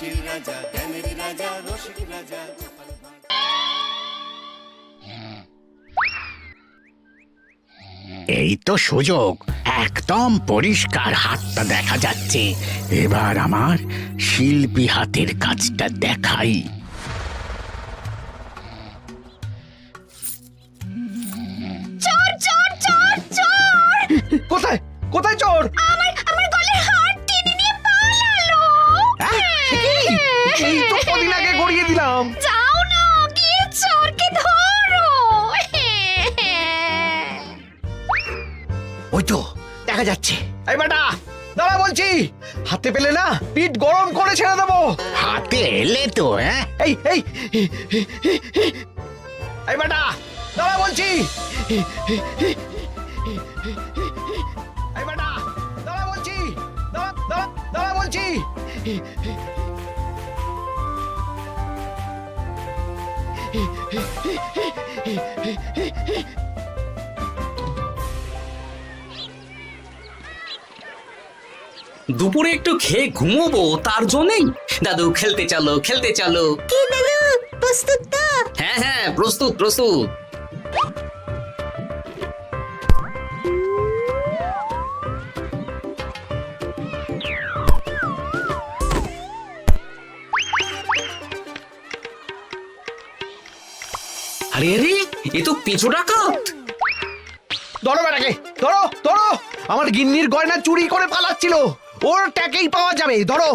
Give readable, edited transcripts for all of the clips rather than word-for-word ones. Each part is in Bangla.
হাসির রাজা, জ্ঞানের রাজা, রসিক রাজা। এই তো সুযোগ, একদম পরিষ্কার হাতটা দেখা যাচ্ছে। এবার আমার শিল্পী হাতের কাজটা দেখাই। চোর চোর চোর চোর! কোথায় কোথায় চোর? আমার গলার হার টেনে নিয়ে পালালো। এই তো কদিন আগে গড়িয়ে দিলাম। যাও না, গিয়ে চোরকে ধরো। ওই তো দেখা যাচ্ছে। এই বেটা দাঁড়া বলছি, হাতে পেলে না পিঠ গরম করে ছেড়ে দেবো। হাতে এলে তো এই এই এই বেটা দাঁড়া বলছি। এই বেটা দাঁড়া বলছি, দাঁড়া বলছি। দুপুরে একটু খেয়ে ঘুমোবো, তার জন্যই। দাদু খেলতে চলো, খেলতে চলো। কি দাদু, প্রস্তুত তো? হ্যাঁ হ্যাঁ, প্রস্তুত প্রস্তুত। আরে আরে, এ তো পিছু ডাকাত। ধরো বেটাকে, ধরো ধরো। আমার গিন্নির গয়না চুরি করে পালাচ্ছিল, ওর ট্যাকেই পাওয়া যাবে। ধরো।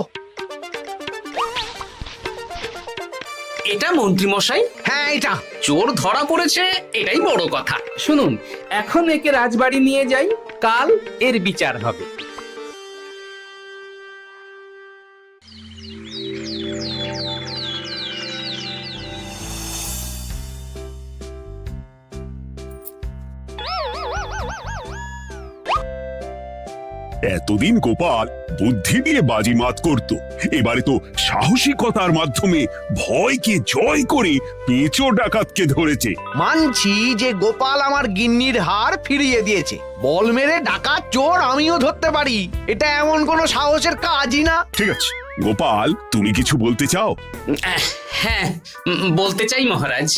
এটা মন্ত্রী মশাই? হ্যাঁ এটা। চোর ধরা পড়েছে, এটাই বড় কথা। শুনুন, এখন একে রাজবাড়ি নিয়ে যাই, কাল এর বিচার হবে। এতদিন গোপাল বুদ্ধি দিয়ে বাজিমাত করত, এবারে তো সাহসিকতার মাধ্যমে ভয়কে জয় করে পেঁচো ডাকাতকে ধরেছে। মানছি যে গোপাল আমার গিন্নির হার ফিরিয়ে দিয়েছে। বল মেরে ডাকাত চোর আমিও ধরতে পারি, এটা এমন কোনো সাহসের কাজই না। ঠিক আছে গোপাল, তুমি কিছু বলতে চাও? হ্যাঁ, বলতে চাই মহারাজ,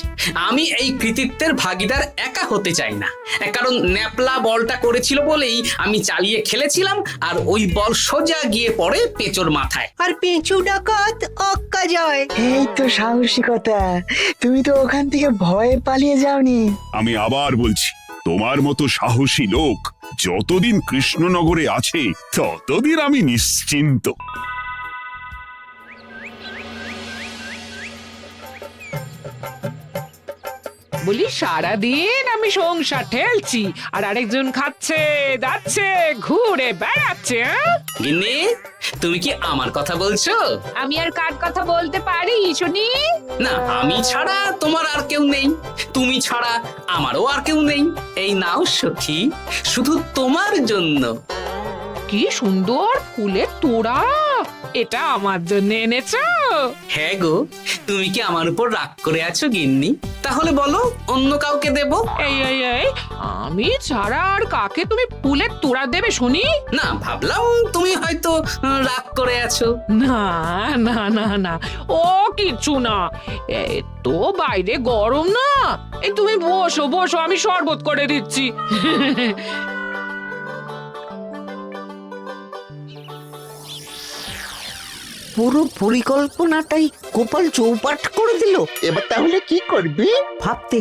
আমি এই কৃতিত্বের ভাগীদার একা হতে চাই না। কারণ ন্যাপলা বলটা করেছিল বলেই আমি চালিয়ে খেলেছিলাম, আর ওই বল সোজা গিয়ে পড়ে পেঁচোর মাথায়। আর পেঁচু ডাকাত অক্কা যায়। এই তো সাহসিকতা, তুমি তো ওখান থেকে ভয়ে পালিয়ে যাওনি। আমি আবার বলছি, তোমার মতো সাহসী লোক যতদিন কৃষ্ণনগরে আছে ততদিন আমি নিশ্চিন্ত। বলি সারাদিন আমি সংসার ঠেলছি আর আরেকজন খাচ্ছে যাচ্ছে ঘুরে বেড়াচ্ছে। গিন্নি, তুমি কি আমার কথা বলছো? আমি আর কার কথা বলতে পারি শুনি? না, আমি ছাড়া তোমার আর কেউ নেই, তুমি ছাড়া আমারও আর কেউ নেই। এই নাও সখী, শুধু তোমার জন্য। কি সুন্দর ফুলের তোড়া, এটা আমার জন্য এনেছো? হ্যাঁ গো, তুমি কি আমার উপর রাগ করে আছো গিন্নি? তাহলে বলো, অন্য কাউকে দেব? এই এই এই, আমি ছাড়া আর কাকে তুমি ফুলের তোড়া দেবে শুনি? না, ভাবলাম তুমি হয়তো রাগ করে আছো। না না না না, ও কিছু না। এই তো বাইরে গরম না, এই তুমি বসো বসো, আমি শরবত করে দিচ্ছি। পুরো পরিকল্পনাটাই গোপাল চৌপাট করে দিল। এবার তাহলে কি করবি? ভাবতে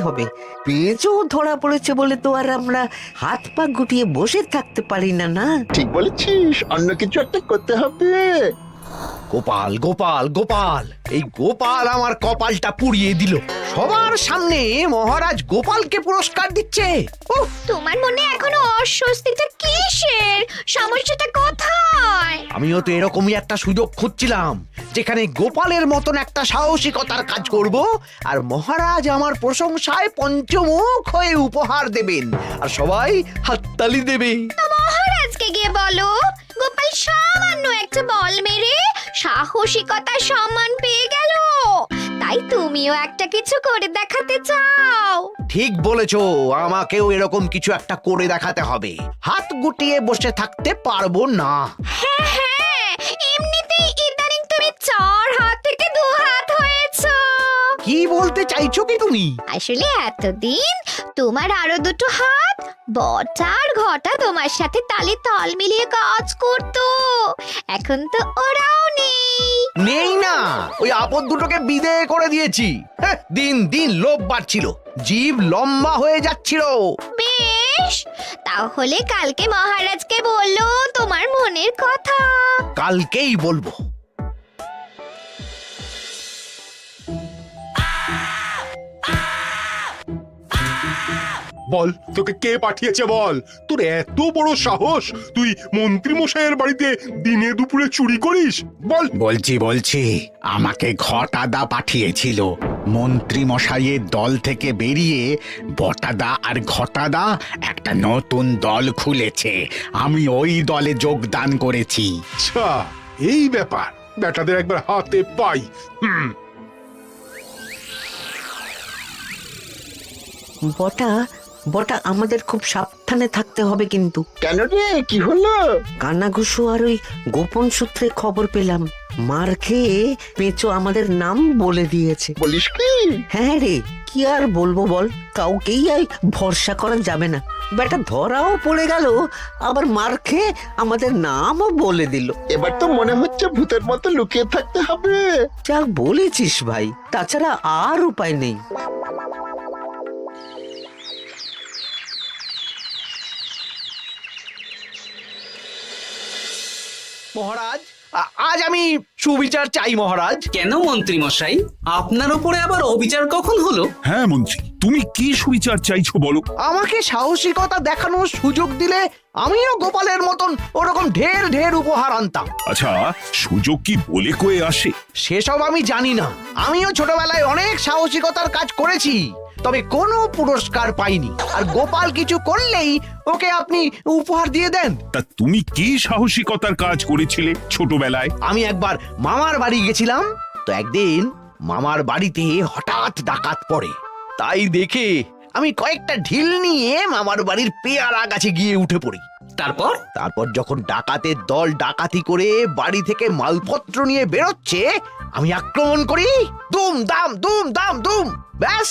হবে। পেঁচো ধরা পড়েছে বলে তো আর আমরা হাত পা গুটিয়ে বসে থাকতে পারি না। না, ঠিক বলেছিস, অন্য কিছু একটা করতে হবে। গোপাল গোপাল গোপাল, এই গোপাল আমার কপালটা পুড়িয়ে দিল। সবার সামনে মহারাজ গোপালকে পুরস্কার দিচ্ছে। উফ, তোমার মনে এখনো অস্বস্তিটা কিসের? সমস্যাটা কোথায়? আমিও তো এরকমই একটা সুযোগ খুঁজছিলাম, যেখানে গোপালের মতন একটা সাহসিকতার কাজ করব, আর মহারাজ আমার প্রশংসায় পঞ্চমুখ হয়ে উপহার দেবেন, আর সবাই হাততালি দেবে। মহারাজকে গিয়ে বলো, গোপাল সামান্য একটা বল মেরে সাহসিকতার সম্মান পেয়ে গেল, তাই তুমিও একটা কিছু করে দেখাতে চাও। ঠিক বলেছো, আমাকেও এরকম কিছু একটা করে দেখাতে হবে। হাত গুটিয়ে বসে থাকতে পারবো না। হ্যাঁ, এমনিতেই ইদানিং তুমি চাইছো কি তুমি? আসলে এতদিন তোমার আরো দুটো হাত বটা আর ঘটা তোমার সাথে তালে তাল মিলিয়ে কাজ করতো, এখন তো ওরাও নেই। নেই না, ওই আপদ দুটোকে বিদেয় করে দিয়েছি। দিন দিন লোভ বাড়ছিল, জীব লম্বা হয়ে যাচ্ছিল। বেশ, তাহলে কালকে মহারাজকে বললো তোমার মনের কথা। কালকেই বলবো। বল, তোকে কে পাঠিয়েছে বল? তোর এত বড় সাহস, তুই মন্ত্রী মশাইয়ের বাড়িতে দিনে দুপুরে চুরি করিস? বল। বলছি আমাকে ঘটাদা পাঠিয়েছিল। মন্ত্রী মশাইয়ের দল থেকে বেরিয়ে বটাদা আর ঘটাদা একটা নতুন দল খুলেছে, আমি ওই দলে যোগদান করেছি। আচ্ছা, এই ব্যাপার। বেটাদের একবার হাতে পাই। বটা বটা আমাদের খুব সাবধানে থাকতে হবে কিন্তু। কেন রে, কি হলো? কানাঘুষো আর ওই গোপন সূত্রে খবর পেলাম, মার খেয়ে পেঁচো আমাদের নাম বলে দিয়েছে। বলিস কি? হ্যাঁ রে, কি আর বলবো বল, কাউকেই আর ভরসা করা যাবে না। বেটা ধরাও পড়ে গেল, আবার মার খেয়ে আমাদের নামও বলে দিল। এবার তো মনে হচ্ছে ভূতের মতো লুকিয়ে থাকতে হবে। যা বলেছিস ভাই, তাছাড়া আর উপায় নেই। মহারাজ, আজ আমি সুবিচার চাই মহারাজ। কেন মন্ত্রী মশাই, আপনার উপরে আবার অবিচার কখন হলো? হ্যাঁ মন্ত্রী, তুমি কি সুবিচার চাইছো বলো? আমাকে সাহসিকতা দেখানোর সুযোগ দিলে আমিও গোপালের মতন ওরকম ঢের ঢের উপহার আনতাম। আচ্ছা, সুযোগ কি বলে কয়ে আসে? সেসব আমি জানি না। আমিও ছোটবেলায় অনেক সাহসিকতার কাজ করেছি, তবে কোনো পুরস্কার পাইনি। আর গোপাল কিছু করলেই ওকে আপনি উপহার দিয়ে দেন। তা তুমি কি সাহসিকতার কাজ করেছিলে ছোটবেলায়? আমি একবার মামার বাড়ি গেছিলাম, তো একদিন মামার বাড়িতে হঠাৎ ডাকাত পড়ে। তাই দেখে আমি কয়েকটা ঢিল নিয়ে মামার বাড়ির পেয়ারা গাছে গিয়ে উঠে পড়ি। তারপর যখন ডাকাতের দল ডাকাতি করে বাড়ি থেকে মালপত্র নিয়ে বেরোচ্ছে, আমি আক্রমণ করি। দুম দাম দুম দাম দুম, ব্যাস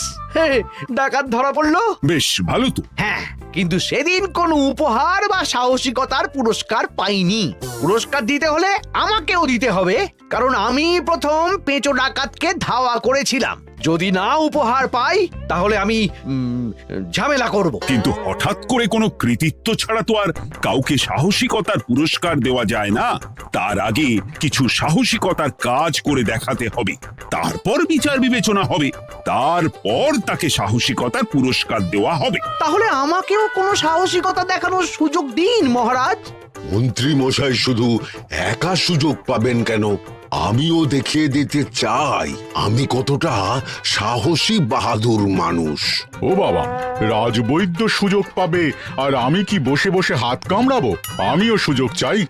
ডাকাত ধরা পড়লো। বেশ ভালো তো। হ্যাঁ, কিন্তু সেদিন কোনো উপহার বা সাহসিকতার পুরস্কার পাইনি। পুরস্কার দিতে হলে আমাকেও দিতে হবে, কারণ আমি প্রথম পেঁচো ডাকাতকে ধাওয়া করেছিলাম। যদি না উপহার পাই তাহলে আমি ঝামেলা করব। কিন্তু হঠাৎ করে কোনো কৃতিত্ব ছাড়া তো আর কাউকে সাহসিকতার পুরস্কার দেওয়া যায় না। তার আগে কিছু সাহসিকতার কাজ করে দেখাতে হবে, তারপর বিচার বিবেচনা হবে, তারপর তাকে সাহসিকতার পুরস্কার দেওয়া হবে। তাহলে আমাকেও কোনো সাহসিকতা দেখানোর সুযোগ দিন মহারাজ। মন্ত্রী মশাই শুধু একা সুযোগ পাবেন কেন, আমিও দেখিয়ে দিতে চাই আমি কতটা সাহসী বাহাদুর মানুষ। ও বাবা, রাজবৈদ্য সুযোগ পাবে আর আমি কি বসে বসে হাত কামড়াবো? আমিও সুযোগ চাই।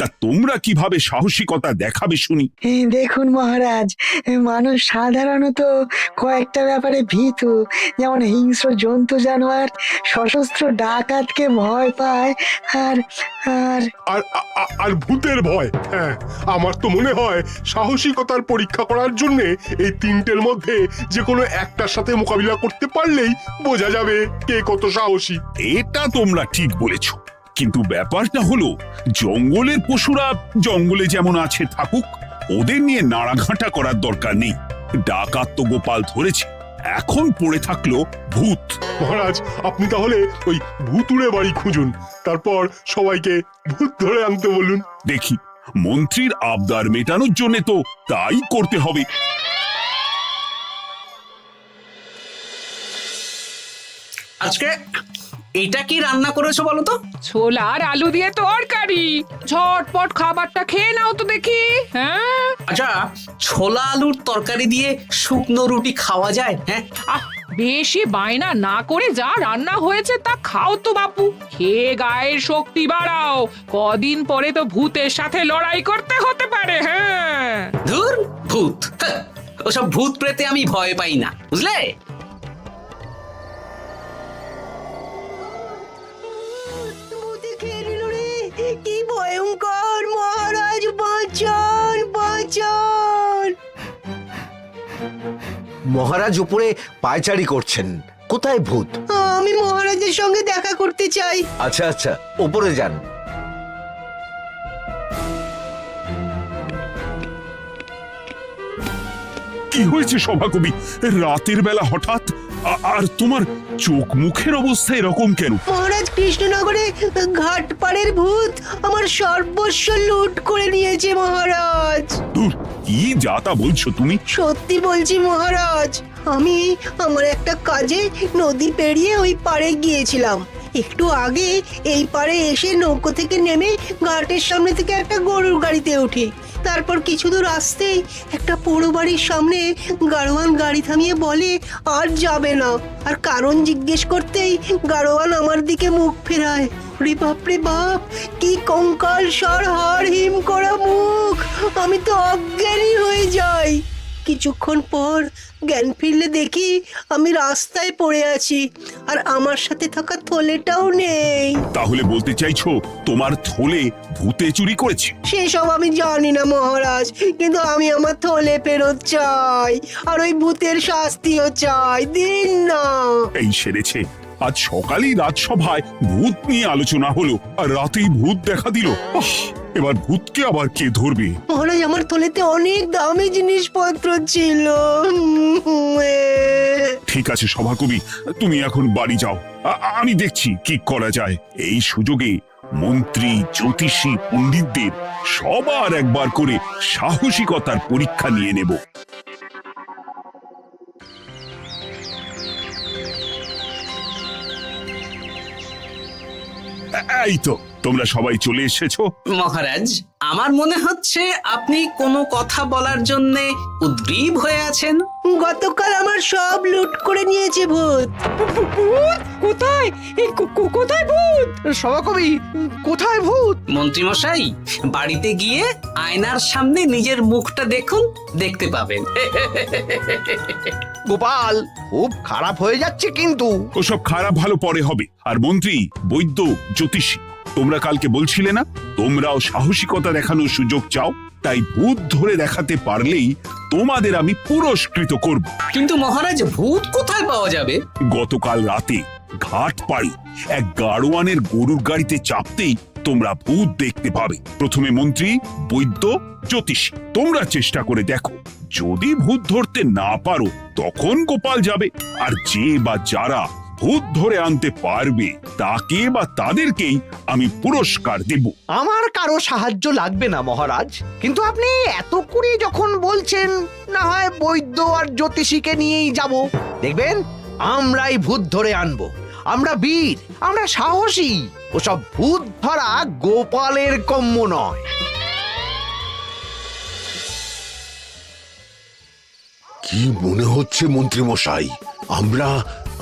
তা তোমরা কিভাবে সাহসিকতা দেখাবে শুনি? দেখুন মহারাজ, মানুষ সাধারণত কয়েকটা ব্যাপারে ভীতু, যেমন হিংস্র জন্তু জানোয়ার, সশস্ত্র ডাকাতকে ভয় পায়, আর আর আর ভূতের ভয়। হ্যাঁ, আমার তো মনে হয় সাহসিকতার পরীক্ষা করার জন্য এই তিনটের মধ্যে যে কোনো একটার সাথে মোকাবিলা করতে পারলেই বোঝা যাবে কে কত সাহসী। এটা তোমরা ঠিক বলেছো, কিন্তু ব্যাপারটা হলো জঙ্গলের পশুরা জঙ্গলে যেমন আছে থাকুক, ওদের নিয়ে নাড়াঘাটা করার দরকার নেই। ডাকাত তো গোপাল ধরেছে, এখন পড়ে থাকলো ভূত। মহারাজ, আপনি তাহলে ওই ভূতুড়ে বাড়ি খুঁজুন, তারপর সবাইকে ভূত ধরে আনতে বলুন। দেখি, মন্ত্রীর আবদার মেটানোর জন্য তো তাই করতে হবে। আজকে এটা কি রান্না করেছো বলো তো? ছোলা আর আলু দিয়ে তরকারি, ঝটপট খাবারটা খেয়ে নাও তো দেখি। হ্যাঁ, আচ্ছা, ছোলা আলুর তরকারি দিয়ে শুকনো রুটি খাওয়া যায়? হ্যাঁ, বেশি বায়না না করে যা রান্না হয়েছে তা খাও তো বাপু, খেয়ে গায়ের শক্তি বাড়াও। কদিন পরে তো ভূতের সাথে লড়াই করতে হতে পারে। হ্যাঁ, ধুর ভূত, ওসব ভূত প্রেতে আমি ভয় পাই না, বুঝলে? কি ভয়ঙ্কর! মহারাজ বাঁচান, বাঁচান! মহারাজ উপরে পায়চারি করছেন। কোথায় ভূত? আমি মহারাজের সঙ্গে দেখা করতে চাই। আচ্ছা আচ্ছা, উপরে যান। কি হয়েছে সভাকবি? রাতের বেলা হঠাৎ আর তোমার চোখ মুখের অবস্থা এরকম কেন? মহারাজ, কৃষ্ণনগরে ঘাটপাড়ের ভূত আমার সর্বস্ব লুট করে নিয়েছে মহারাজ। ধুর, কি যা তা বলছো তুমি? সত্যি বলছি মহারাজ, আমি আমার একটা কাজে নদী পেরিয়ে ওই পাড়ে গিয়েছিলাম। একটু আগে এই পাড়ে এসে নৌকো থেকে নেমে ঘাটের সামনে থেকে একটা গরুর গাড়িতে উঠি। তারপর কিছু দূর আসতেই একটা পোড়ো বাড়ির সামনে গাড়োয়ান গাড়ি থামিয়ে বলে আর যাবে না। আর কারণ জিজ্ঞেস করতেই গাড়োয়ান আমার দিকে মুখ ফেরায়। রে বাপ রে বাপ, কি কঙ্কাল সার হাড় হিম করা মুখ! আমি তো অজ্ঞানী হয়ে যাই। কিছুক্ষণ পর জ্ঞান ফিরলে দেখি আমি রাস্তায় পড়ে আছি, আর আমার সাথে থাকা থলেটাও নেই। তাহলে বলতে চাইছো তোমার থলে ভূতে চুরি করেছে? সেসব আমি জানি না মহারাজ, কিন্তু আমি আমার থলে ফেরত চাই, আর ওই ভূতের শাস্তিও চাই। দিন না। এই সেরেছে, আজ সকালেই রাজসভায় ভূত নিয়ে আলোচনা হলো আর রাতেই ভূত দেখা দিল। এবার ভূতকে আবার কে ধরবে? মহারাজ, আমার থলেতে অনেক দামি জিনিসপত্র ছিল। ঠিক আছে সভাকবি, তুমি এখন বাড়ি যাও। আমি দেখছি কি করা যায়। এই সুযোগে মন্ত্রী, জ্যোতিষী, পণ্ডিতদের সবার একবার করে সাহসিকতার পরীক্ষা নিয়ে নেব। এই তো তোমরা সবাই চলে এসেছো। মহারাজ, আমার মনে হচ্ছে আপনি কোনো কথা বলার জন্য উদ্গ্রীব হয়ে আছেন। গতকাল আমার সব লুট করে নিয়েছে ভূত। কোথায় কোথায় ভূত? সভাকবি, কোথায় ভূত? মন্ত্রী মশাই, বাড়িতে গিয়ে আয়নার সামনে নিজের মুখটা দেখুন, দেখতে পাবেন। গোপাল, খুব খারাপ হয়ে যাচ্ছে কিন্তু। ওসব খারাপ ভালো পরে হবে। আর মন্ত্রী, বৈদ্য, জ্যোতিষী, তোমরা কালকে বলছিলে না তোমরাও সাহসিকতা দেখানোর সুযোগ চাও? তাই ভূত ধরে দেখাতে পারলেই তোমাদের আমি পুরস্কৃত করব। কিন্তু মহারাজ, ভূত কোথায় পাওয়া যাবে? গতকাল রাতে ঘাট পাড়ি এক গাড়োয়ানের গরুর গাড়িতে চাপতেই তোমরা ভূত দেখতে পাবে। প্রথমে মন্ত্রী, বৈদ্য, জ্যোতিষী, তোমরা চেষ্টা করে দেখো। যদি ভূত ধরতে না পারো তখন গোপাল যাবে, আর যে বা যারা ভূত ধরে আনতে পারবে তাকে বা তাদেরকেই আমি পুরস্কার দেব। আমার কারো সাহায্য লাগবে না মহারাজ, কিন্তু আপনি এত করে যখন বলছেন, না হয় বৈদ্য আর জ্যোতিষীকে নিয়েই যাব। দেখবেন আমরাই ভূত ধরে আনবো। আমরা বীর, আমরা সাহসী। ওসব ভূত ধরা গোপালের কম্য নয়। কি মনে হচ্ছে মন্ত্রী মশাই, আমরা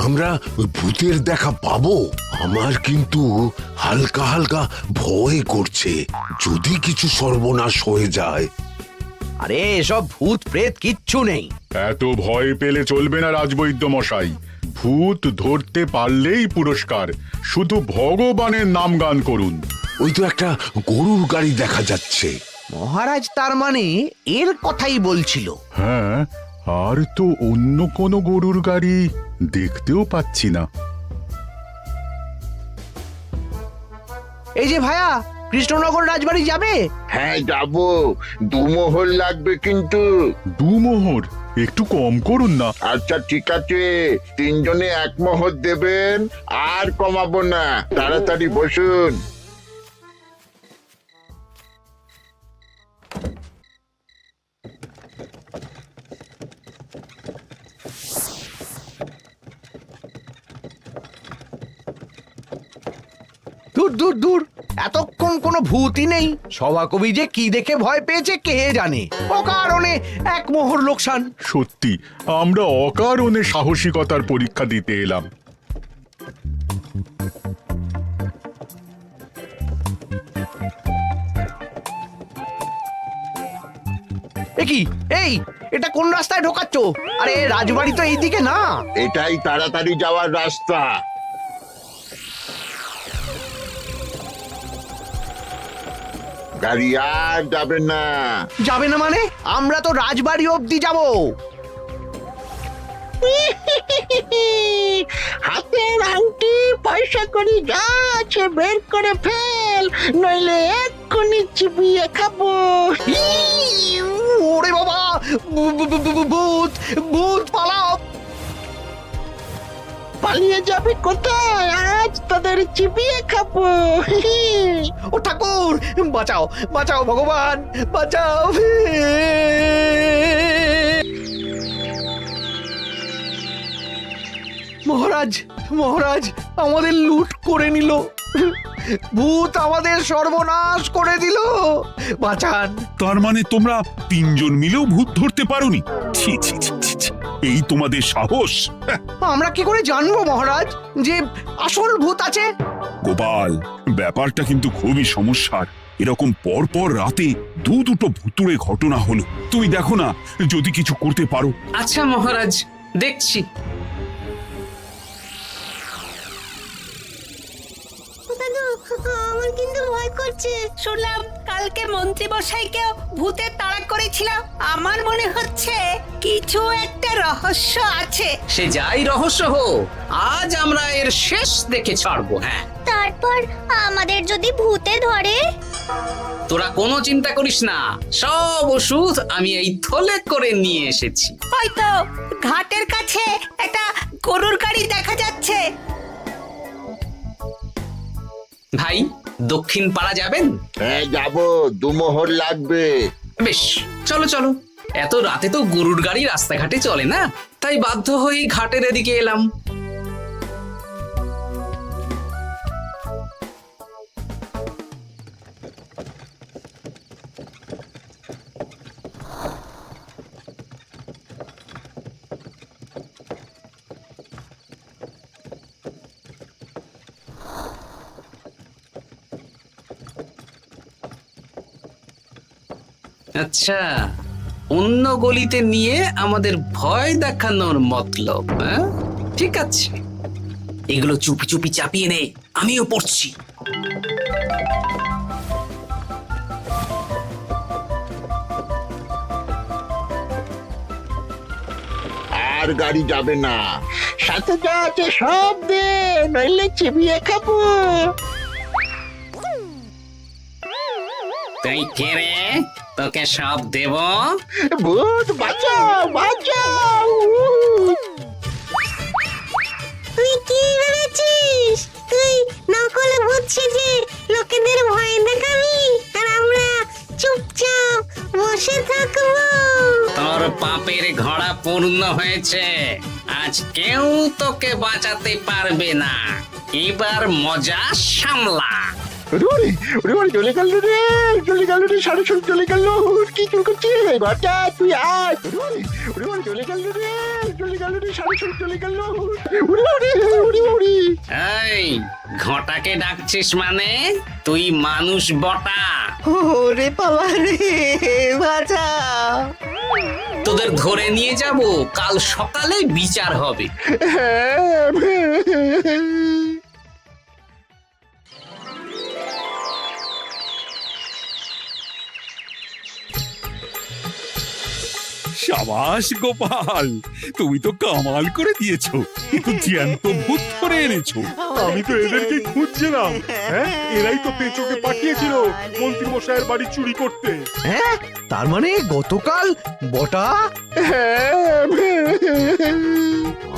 আমরা ওই ভূতের দেখা পাবো? আমার কিন্তু হালকা হালকা ভয় করছে, যদি কিছু সর্বনাশ হয়ে যায়। আরে এসব ভূত প্রেত কিচ্ছু নেই। এত ভয় পেলে চলবে না রাজবৈদ্য মশাই। ভূত ধরতে পারলেই পুরস্কার। শুধু ভগবানের নাম গান করুন। ওই তো একটা গরুর গাড়ি দেখা যাচ্ছে। মহারাজ তার মানে এর কথাই বলছিল। হ্যাঁ, আর তো অন্য কোনো গরুর গাড়ি দেখতেও পাচ্ছি না। এই যে ভায়া, কৃষ্ণনগর রাজবাড়ি যাবে? হ্যাঁ যাবো, 2 মোহর লাগবে কিন্তু। 2 মোহর একটু কম করুন না। আচ্ছা ঠিক আছে, 3 জনে 1 মোহর দেবেন, আর কমাবো না। তাড়াতাড়ি বসুন। দূর দূর দূর, এতক্ষণ কোনো ভূতই নেই। সভাকবি যে কি দেখে ভয় পেয়েছে কে জানে। অকারণে 1 মোহর লোকসান। সত্যি আমরা অকারণে সাহসিকতার পরীক্ষা দিতে এলাম। কি এই, এটা কোন রাস্তায় ঢোকাচ্ছ? আরে রাজবাড়ি তো এইদিকে না। এটাই তাড়াতাড়ি যাওয়ার রাস্তা। গাড়ি আর যাবে না। যাবে না মানে? আমরা তো রাজবাড়ি অবধি যাব। হাতের আংটি পয়সা করি যা আছে বের করে ফেল, নইলে এক্ষুনি চিবিয়ে খাবো। ওরে বাবা, ভূত ভূত পালাও! পালিয়ে যাবে কোথায়? আজ তাদের চিবিয়ে খাবো। ও ঠাকুর, বাঁচাও বাঁচাও ভগবান, বাঁচাও! মহারাজ, মহারাজ, আমাদের লুট করে নিল, ভূত আমাদের সর্বনাশ করে দিল, বাঁচান! তার মানে তোমরা তিনজন মিলেও ভূত ধরতে পারোনি? ছি ছি ছি ছি ছি, এই তোমাদের সাহস! আমরা কি করে জানবো মহারাজ যে আসল ভূত আছে? গোপাল, ব্যাপারটা কিন্তু খুবই সমস্যার। এরকম পর পর রাতে দুটো ভুতুড়ে ঘটনা হলো। তুমি দেখো না, যদি কিছু করতে পারো। আচ্ছা মহারাজ, দেখছি। আমার কিন্তু ভয় করছে। শুনলাম কালকে মন্ত্রী মশাইকে ভূতের তাড়া করেছিলাম। আমার মনে হচ্ছে কিছু একটা রহস্য আছে। সে যাই রহস্য হোক, আজ আমরা এর শেষ দেখে ছাড়বো। হ্যাঁ, তারপর আমাদের যদি ভূতে ধরে? তোরা কোনো চিন্তা করিস না, সব ওষুধ আমি এই থলে করে নিয়ে এসেছি। হয়তো ঘাটের কাছে একটা গরুর গাড়ি দেখা যাচ্ছে। ভাই, দক্ষিণ পাড়া যাবেন? হ্যাঁ যাবো, 2 মোহর লাগবে। বেশ, চলো চলো। এত রাতে তো গরুর গাড়ি রাস্তাঘাটে চলে না, তাই বাধ্য হয়ে ঘাটের এদিকে এলাম। আচ্ছা, অন্য গলিতে নিয়ে আমাদের ভয় দেখানোর মতলব? হ্যাঁ, ঠিক আছে, এগুলো চুপি চুপি চাপিয়ে নে, আমিও পড়ছি। আর গাড়ি যাবে না, সাথে যা আছে সব দে, নইলে চিবিয়ে খাবো। তুই কে রে? তোকে সব দেব? ভূত বাঁচাও, বাঁচাও! তুই কি ভেবেছিস? তুই নকল ভূত সেজে লোকেদের ভয় দেখাবি, আর আমরা চুপচাপ বসে থাকবো? তোর পাপের ঘোড়া পূর্ণ হয়েছে, আজ কেউ তোকে বাঁচাতে পারবে না। এবার মজা সামলা। চলে গেল রে, চলে গেল রে, সাড়ে চলে গেল। কি চুল করছিস বাচ্চা, তুই আয়। চলে গেল রে, চলে গেল রে, সাড়ে চলে গেল। এই, ঘটাকে ডাকছিস মানে? তুই মানুষ বটা। ওরে বাবা রে, বাঁচাও! তোদের ধরে নিয়ে যাব, কাল সকালে বিচার হবে। সাবাস গোপাল, তুমি তো কামাল করে দিয়েছো, কিন্তু জ্যান্ত ভূত ধরে এনেছো। আমি তো এদেরকে খুঁজছিলাম। হ্যাঁ, এরাই তো পেঁচোকে পাঠিয়েছিল মন্ত্রী মশাইয়ের বাড়ি চুরি করতে। হ্যাঁ, তার মানে গতকাল বটা?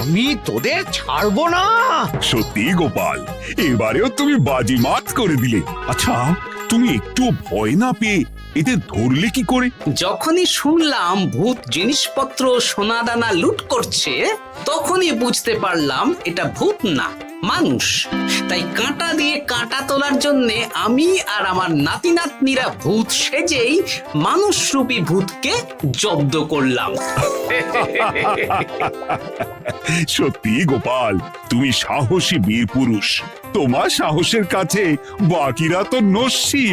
আমি তোদের ছাড়বো না। সত্যি গোপাল, এবারেও তুমি বাজিমাত করে দিলে। আচ্ছা, তুমি একটু ভয় না পেয়ে এদের ধরলে কি করে? যখনই শুনলাম ভূত জিনিসপত্র সোনাদানা লুট করছে, তখনই বুঝতে পারলাম এটা ভূত না, মানুষ। তাই কাঁটা দিয়ে কাঁটা তোলার জন্য আমি আর আমার নাতি নাতনিরা ভূত সেজেই মানুষরূপী ভূতকে জব্দ করলাম। সত্যি গোপাল, তুমি সাহসী বীর পুরুষ। তোমার সাহসের কাছে বাকিরা তো নস্যি।